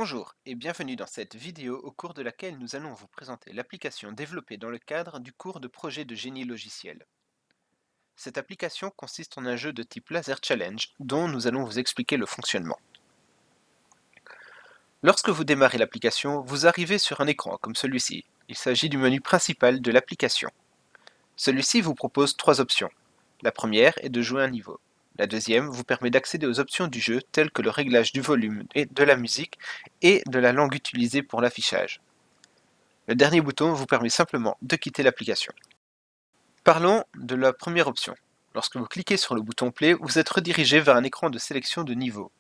Bonjour et bienvenue dans cette vidéo au cours de laquelle nous allons vous présenter l'application développée dans le cadre du cours de projet de génie logiciel. Cette application consiste en un jeu de type Laser Challenge dont nous allons vous expliquer le fonctionnement. Lorsque vous démarrez l'application, vous arrivez sur un écran comme celui-ci. Il s'agit du menu principal de l'application. Celui-ci vous propose trois options. La première est de jouer un niveau. La deuxième vous permet d'accéder aux options du jeu telles que le réglage du volume et de la musique et de la langue utilisée pour l'affichage. Le dernier bouton vous permet simplement de quitter l'application. Parlons de la première option. Lorsque vous cliquez sur le bouton Play, vous êtes redirigé vers un écran de sélection de niveau.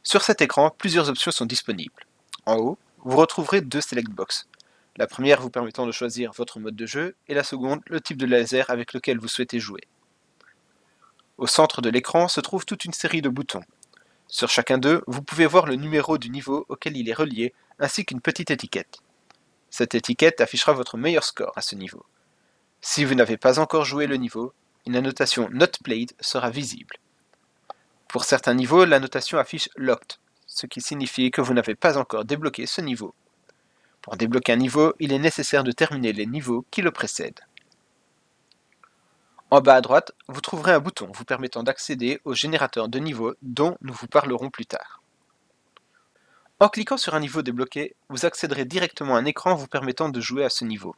Sur cet écran, plusieurs options sont disponibles. En haut, vous retrouverez deux Select Box. La première vous permettant de choisir votre mode de jeu et la seconde, le type de laser avec lequel vous souhaitez jouer. Au centre de l'écran se trouve toute une série de boutons. Sur chacun d'eux, vous pouvez voir le numéro du niveau auquel il est relié, ainsi qu'une petite étiquette. Cette étiquette affichera votre meilleur score à ce niveau. Si vous n'avez pas encore joué le niveau, une annotation Not Played sera visible. Pour certains niveaux, la notation affiche Locked, ce qui signifie que vous n'avez pas encore débloqué ce niveau. Pour débloquer un niveau, il est nécessaire de terminer les niveaux qui le précèdent. En bas à droite, vous trouverez un bouton vous permettant d'accéder au générateur de niveaux dont nous vous parlerons plus tard. En cliquant sur un niveau débloqué, vous accéderez directement à un écran vous permettant de jouer à ce niveau.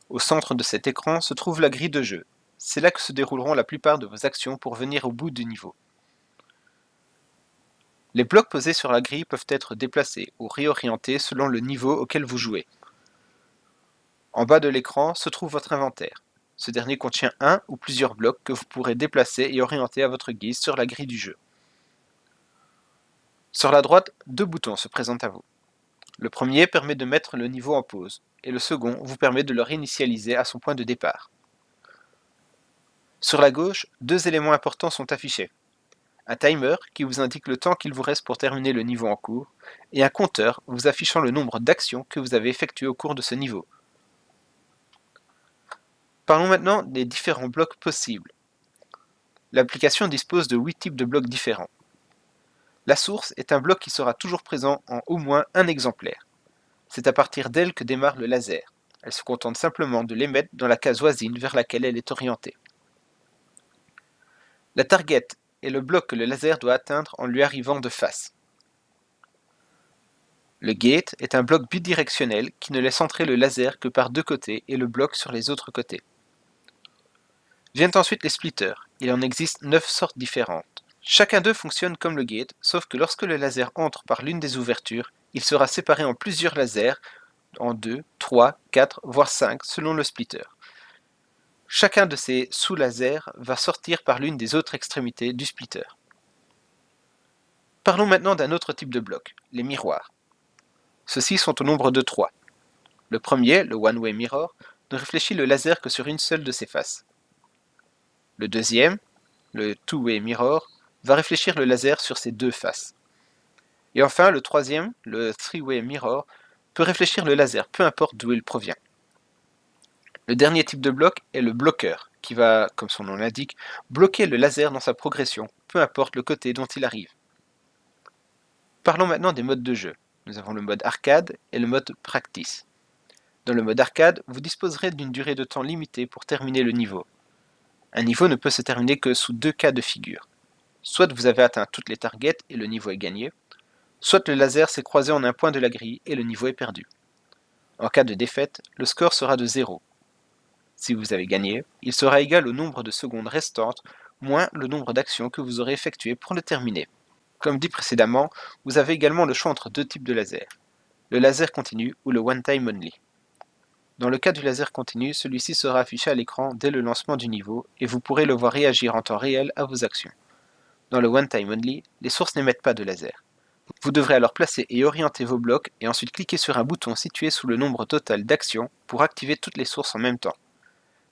Au centre de cet écran se trouve la grille de jeu. C'est là que se dérouleront la plupart de vos actions pour venir au bout du niveau. Les blocs posés sur la grille peuvent être déplacés ou réorientés selon le niveau auquel vous jouez. En bas de l'écran se trouve votre inventaire. Ce dernier contient un ou plusieurs blocs que vous pourrez déplacer et orienter à votre guise sur la grille du jeu. Sur la droite, deux boutons se présentent à vous. Le premier permet de mettre le niveau en pause, et le second vous permet de le réinitialiser à son point de départ. Sur la gauche, deux éléments importants sont affichés. Un timer qui vous indique le temps qu'il vous reste pour terminer le niveau en cours, et un compteur vous affichant le nombre d'actions que vous avez effectuées au cours de ce niveau. Parlons maintenant des différents blocs possibles. L'application dispose de 8 types de blocs différents. La source est un bloc qui sera toujours présent en au moins un exemplaire. C'est à partir d'elle que démarre le laser. Elle se contente simplement de l'émettre dans la case voisine vers laquelle elle est orientée. La target est le bloc que le laser doit atteindre en lui arrivant de face. Le gate est un bloc bidirectionnel qui ne laisse entrer le laser que par deux côtés et le bloc sur les autres côtés. Viennent ensuite les splitters. Il en existe 9 sortes différentes. Chacun d'eux fonctionne comme le gate, sauf que lorsque le laser entre par l'une des ouvertures, il sera séparé en plusieurs lasers, en 2, 3, 4, voire 5 selon le splitter. Chacun de ces sous-lasers va sortir par l'une des autres extrémités du splitter. Parlons maintenant d'un autre type de bloc, les miroirs. Ceux-ci sont au nombre de 3. Le premier, le One-Way Mirror, ne réfléchit le laser que sur une seule de ses faces. Le deuxième, le Two-Way Mirror, va réfléchir le laser sur ses deux faces. Et enfin, le troisième, le Three-Way Mirror, peut réfléchir le laser, peu importe d'où il provient. Le dernier type de bloc est le bloqueur, qui va, comme son nom l'indique, bloquer le laser dans sa progression, peu importe le côté dont il arrive. Parlons maintenant des modes de jeu. Nous avons le mode arcade et le mode practice. Dans le mode arcade, vous disposerez d'une durée de temps limitée pour terminer le niveau. Un niveau ne peut se terminer que sous deux cas de figure. Soit vous avez atteint toutes les targets et le niveau est gagné, soit le laser s'est croisé en un point de la grille et le niveau est perdu. En cas de défaite, le score sera de 0. Si vous avez gagné, il sera égal au nombre de secondes restantes, moins le nombre d'actions que vous aurez effectuées pour le terminer. Comme dit précédemment, vous avez également le choix entre deux types de laser, le laser continu ou le one time only. Dans le cas du laser continu, celui-ci sera affiché à l'écran dès le lancement du niveau et vous pourrez le voir réagir en temps réel à vos actions. Dans le one time only, les sources n'émettent pas de laser. Vous devrez alors placer et orienter vos blocs et ensuite cliquer sur un bouton situé sous le nombre total d'actions pour activer toutes les sources en même temps.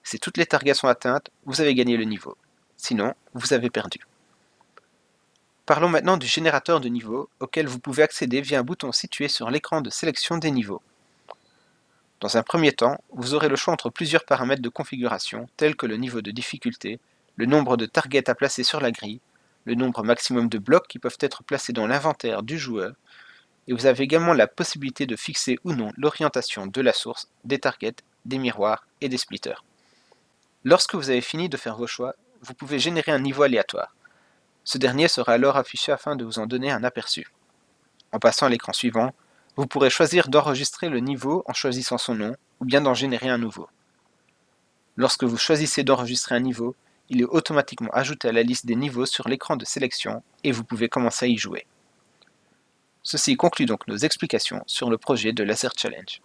Si toutes les targets sont atteintes, vous avez gagné le niveau. Sinon, vous avez perdu. Parlons maintenant du générateur de niveaux auquel vous pouvez accéder via un bouton situé sur l'écran de sélection des niveaux. Dans un premier temps, vous aurez le choix entre plusieurs paramètres de configuration tels que le niveau de difficulté, le nombre de targets à placer sur la grille, le nombre maximum de blocs qui peuvent être placés dans l'inventaire du joueur, et vous avez également la possibilité de fixer ou non l'orientation de la source, des targets, des miroirs et des splitters. Lorsque vous avez fini de faire vos choix, vous pouvez générer un niveau aléatoire. Ce dernier sera alors affiché afin de vous en donner un aperçu. En passant à l'écran suivant, vous pourrez choisir d'enregistrer le niveau en choisissant son nom ou bien d'en générer un nouveau. Lorsque vous choisissez d'enregistrer un niveau, il est automatiquement ajouté à la liste des niveaux sur l'écran de sélection et vous pouvez commencer à y jouer. Ceci conclut donc nos explications sur le projet de Laser Challenge.